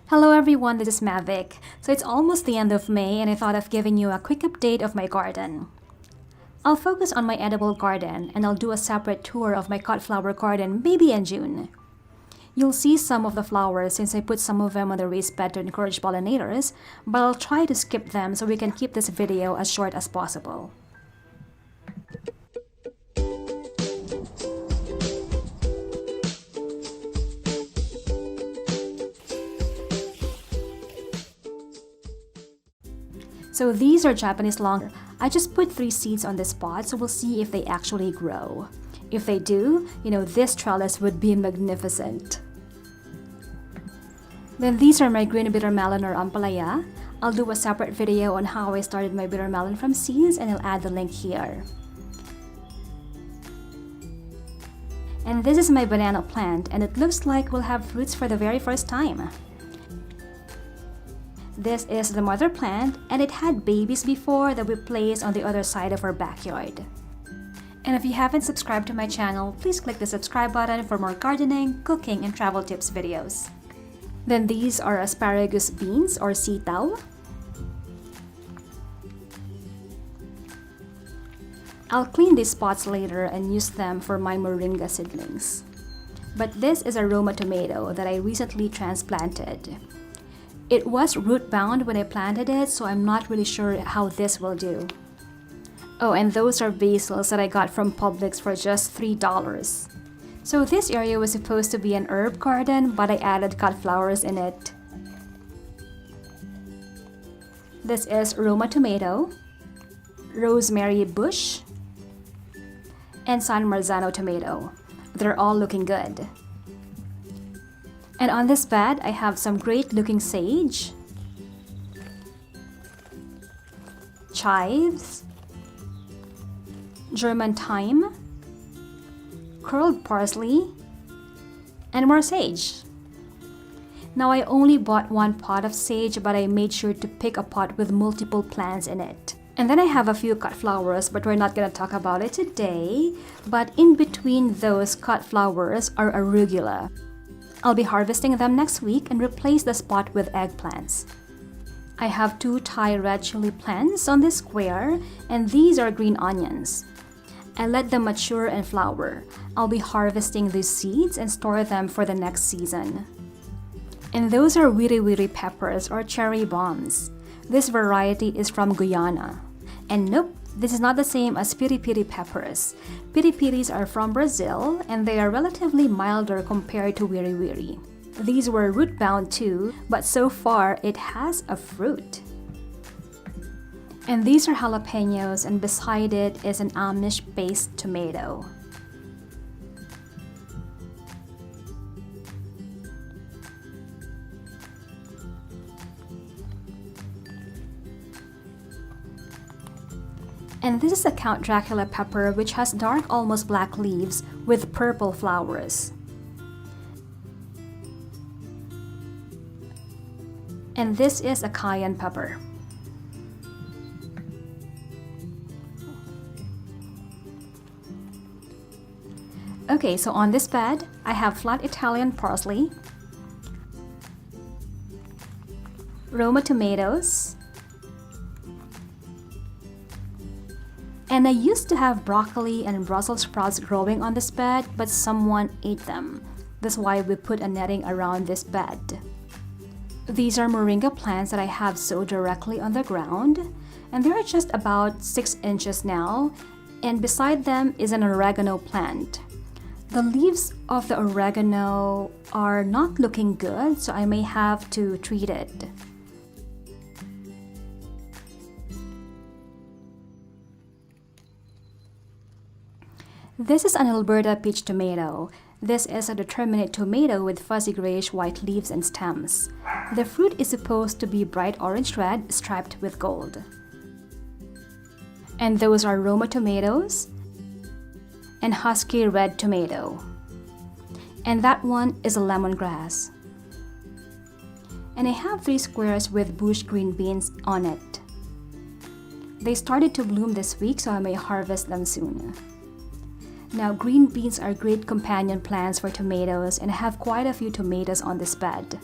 Hello everyone, this is Mavic. So it's almost the end of May and I thought of giving you a quick update of my garden. I'll focus on my edible garden and I'll do a separate tour of my cut flower garden maybe in June. You'll see some of the flowers since I put some of them on the raised bed to encourage pollinators, but I'll try to skip them so we can keep this video as short as possible. So these are Japanese long. I just put 3 seeds on this pot, so we'll see if they actually grow. If they do, this trellis would be magnificent. Then these are my green bitter melon or ampalaya. I'll do a separate video on how I started my bitter melon from seeds and I'll add the link here. And this is my banana plant and it looks like we'll have fruits for the very first time. This is the mother plant and it had babies before that we placed on the other side of our backyard. And if you haven't subscribed to my channel, please click the subscribe button for more gardening, cooking, and travel tips videos. Then these are asparagus beans or sitaw. I'll clean these pots later and use them for my moringa seedlings. But this is a Roma tomato that I recently transplanted. It was root bound when I planted it, so I'm not really sure how this will do. Oh, and those are basils that I got from Publix for just $3. So this area was supposed to be an herb garden, but I added cut flowers in it. This is Roma tomato, rosemary bush, and San Marzano tomato. They're all looking good. And on this bed, I have some great looking sage, chives, German thyme, curled parsley, and more sage. Now I only bought 1 pot of sage, but I made sure to pick a pot with multiple plants in it. And then I have a few cut flowers, but we're not gonna talk about it today. But in between those cut flowers are arugula. I'll be harvesting them next week and replace the spot with eggplants. I have 2 Thai red chili plants on this square, and these are green onions. I let them mature and flower. I'll be harvesting these seeds and store them for the next season. And those are wiri wiri peppers or cherry bombs. This variety is from Guyana. And nope, this is not the same as piri piri peppers. Piri piris are from Brazil and they are relatively milder compared to wiri wiri. These were root bound too, but so far it has a fruit. And these are jalapenos and beside it is an Amish-based tomato. And this is a Count Dracula pepper which has dark almost black leaves with purple flowers. And this is a cayenne pepper. Okay, so on this bed, I have flat Italian parsley, Roma tomatoes, and I used to have broccoli and Brussels sprouts growing on this bed, but someone ate them. That's why we put a netting around this bed. These are moringa plants that I have sowed directly on the ground, and they're just about 6 inches now, and beside them is an oregano plant. The leaves of the oregano are not looking good, so I may have to treat it. This is an Alberta peach tomato. This is a determinate tomato with fuzzy grayish white leaves and stems. The fruit is supposed to be bright orange red striped with gold. And those are Roma tomatoes and husky red tomato. And that one is a lemongrass. And I have 3 squares with bush green beans on it. They started to bloom this week, so I may harvest them soon. Now, green beans are great companion plants for tomatoes, and I have quite a few tomatoes on this bed.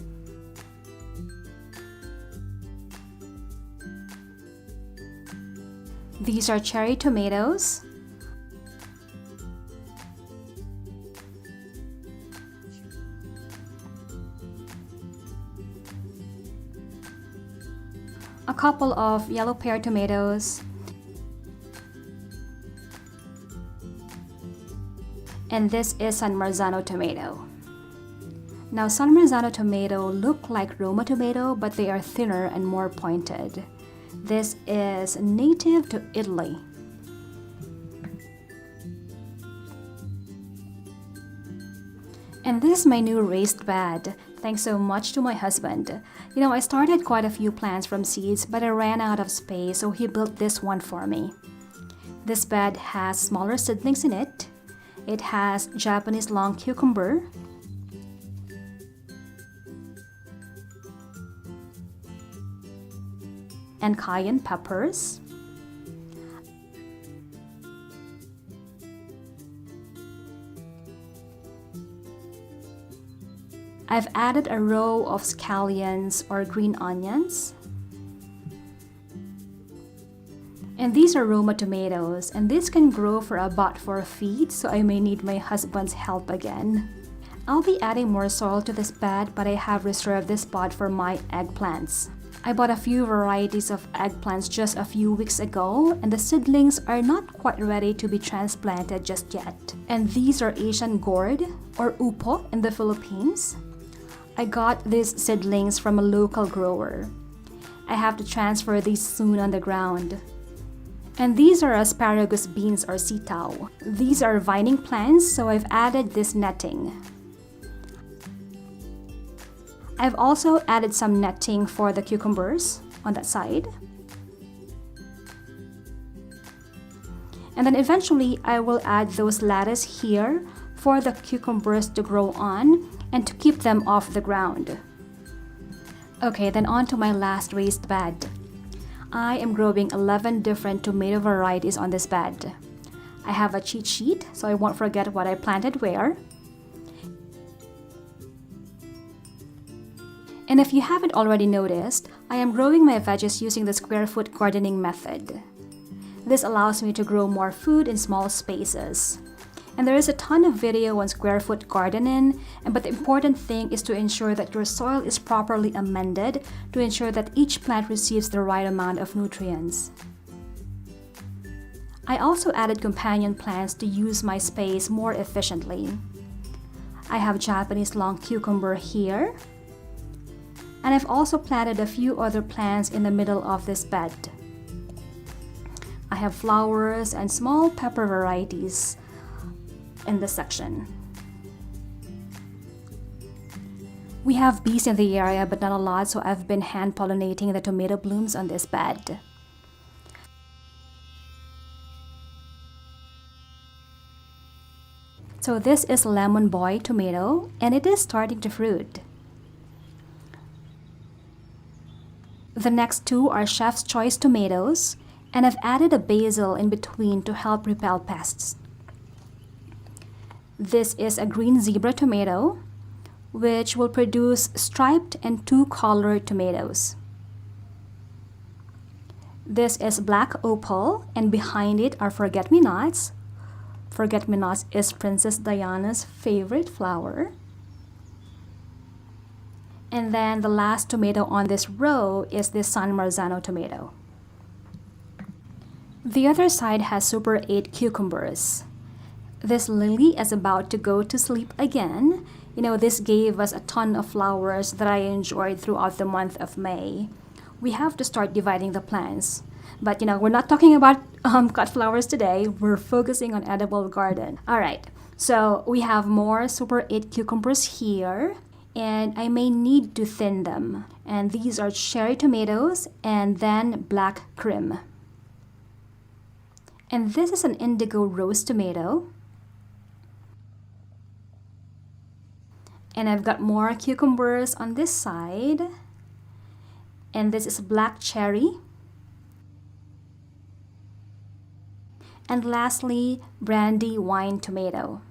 These are cherry tomatoes. A couple of yellow pear tomatoes. And this is San Marzano tomato. Now, San Marzano tomato look like Roma tomato, but they are thinner and more pointed. This is native to Italy. And this is my new raised bed. Thanks so much to my husband. You know, I started quite a few plants from seeds, but I ran out of space, so he built this one for me. This bed has smaller seedlings in it. It has Japanese long cucumber, and cayenne peppers. I've added a row of scallions or green onions. And these are Roma tomatoes, and this can grow for about 4 feet, so I may need my husband's help again. I'll be adding more soil to this bed, but I have reserved this spot for my eggplants. I bought a few varieties of eggplants just a few weeks ago, and the seedlings are not quite ready to be transplanted just yet. And these are Asian gourd, or upo in the Philippines. I got these seedlings from a local grower. I have to transfer these soon on the ground. And these are asparagus beans or sitaw. These are vining plants, so I've added this netting. I've also added some netting for the cucumbers on that side. And then eventually I will add those lattice here for the cucumbers to grow on and to keep them off the ground. Okay, then on to my last raised bed. I am growing 11 different tomato varieties on this bed. I have a cheat sheet, so I won't forget what I planted where. And if you haven't already noticed, I am growing my veggies using the square foot gardening method. This allows me to grow more food in small spaces. And there is a ton of video on square foot gardening, but the important thing is to ensure that your soil is properly amended to ensure that each plant receives the right amount of nutrients. I also added companion plants to use my space more efficiently. I have Japanese long cucumber here, and I've also planted a few other plants in the middle of this bed. I have flowers and small pepper varieties in this section. We have bees in the area, but not a lot, so I've been hand pollinating the tomato blooms on this bed. So this is Lemon Boy tomato, and it is starting to fruit. The next two are Chef's Choice tomatoes, and I've added a basil in between to help repel pests. This is a green zebra tomato, which will produce striped and two-colored tomatoes. This is black opal, and behind it are forget-me-nots. Forget-me-nots is Princess Diana's favorite flower. And then the last tomato on this row is this San Marzano tomato. The other side has Super 8 cucumbers. This lily is about to go to sleep again. You know, this gave us a ton of flowers that I enjoyed throughout the month of May. We have to start dividing the plants. But you know, we're not talking about cut flowers today. We're focusing on edible garden. Alright, so we have more Super 8 cucumbers here, and I may need to thin them. And these are cherry tomatoes and then black cream. And this is an indigo rose tomato. And I've got more cucumbers on this side. And this is black cherry. And lastly, brandy wine tomato.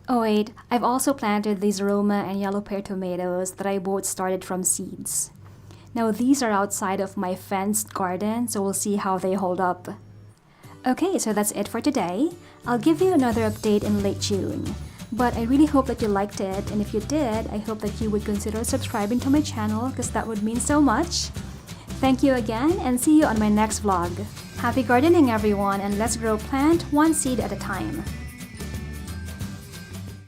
Oh wait, I've also planted these Roma and yellow pear tomatoes that I both started from seeds. Now these are outside of my fenced garden, so we'll see how they hold up. Okay, so that's it for today. I'll give you another update in late June. But I really hope that you liked it, and if you did, I hope that you would consider subscribing to my channel because that would mean so much. Thank you again, and see you on my next vlog. Happy gardening everyone, and let's grow plant one seed at a time.